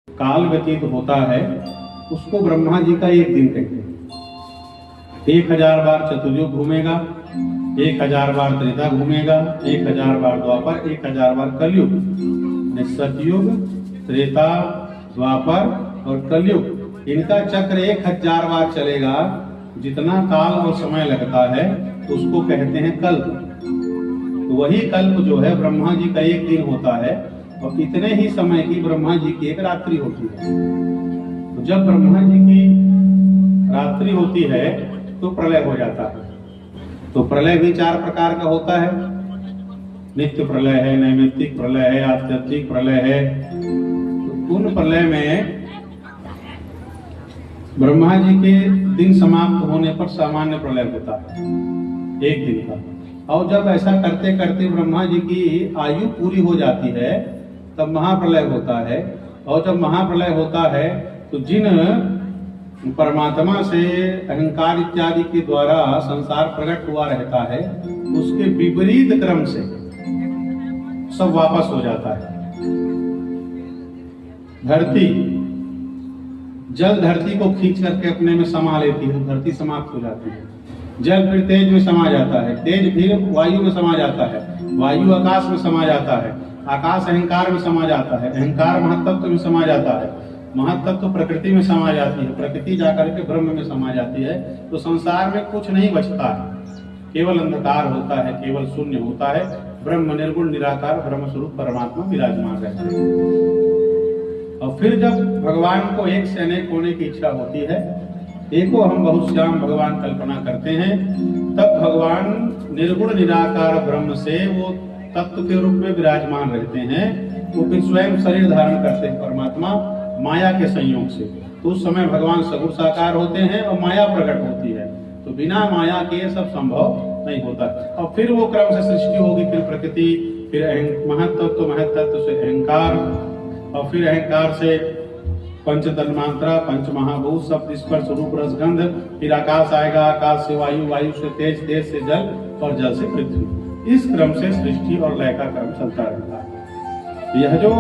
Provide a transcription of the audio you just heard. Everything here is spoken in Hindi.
काल व्यतीत होता है उसको ब्रह्मा जी का एक दिन कहते हैं। 1000 बार चतुर्युग घूमेगा, 1000 बार त्रेता घूमेगा, 1000 बार द्वापर, 1000 बार कलयुग। सतयुग, त्रेता, द्वापर और कलयुग, इनका चक्र 1000 बार चलेगा। जितना काल और समय लगता है उसको कहते हैं कल्प। तो वही कल्प जो है ब्रह्मा जी का एक दिन होता है और इतने ही समय की ब्रह्मा जी की एक रात्रि होती है। तो जब ब्रह्मा जी की रात्रि होती है तो प्रलय हो जाता है। तो प्रलय भी 4 प्रकार का होता है। नित्य प्रलय है, नैमित्तिक प्रलय है, आध्यात्मिक प्रलय है। तो उन प्रलय में ब्रह्मा जी के दिन समाप्त होने पर सामान्य प्रलय होता है एक दिन का। और जब ऐसा करते करते ब्रह्मा जी की आयु पूरी हो जाती है तब महाप्रलय होता है। और जब महाप्रलय होता है तो जिन परमात्मा से अहंकार इत्यादि के द्वारा संसार प्रकट हुआ रहता है उसके विपरीत क्रम से सब वापस हो जाता है। धरती, जल धरती को खींच करके अपने में समा लेती है, धरती समाप्त हो जाती है। जल फिर तेज में समा जाता है, तेज फिर वायु में समा जाता है, वायु आकाश में समा जाता है, आकाश अहंकार में समा जाता है, अहंकार महत्तत्व में समा जाता है, महत्तत्व प्रकृति में समा जाती है, प्रकृति जाकर के ब्रह्म में समा जाती है। तो संसार में कुछ नहीं बचता है, केवल अंधकार होता है, केवल शून्य होता है। ब्रह्म निर्गुण निराकार ब्रह्म स्वरूप परमात्मा विराजमान रहते हैं। और फिर जब भगवान को एक से अनेक होने की इच्छा होती है, एको हम बहुश्याम भगवान कल्पना करते हैं, तब भगवान निर्गुण निराकार ब्रह्म से वो तत्व के रूप में विराजमान रहते हैं। वो फिर स्वयं शरीर धारण करते हैं परमात्मा माया के संयोग से। तो उस समय भगवान सगुण साकार होते हैं और माया प्रकट होती है। तो बिना माया के सब संभव नहीं होता। और फिर वो क्रम से सृष्टि होगी, फिर प्रकृति, फिर महत्तत्व, महत्तत्व से अहंकार, और फिर अहंकार से पंच तन्मात्रा, पंच महाभूत, सब स्पर्श रूप रसगंध, फिर आकाश आएगा, आकाश से वायु, वायु से तेज, तेज से जल और जल से पृथ्वी। इस क्रम से सृष्टि और लय का क्रम चलता रहता है। यह जो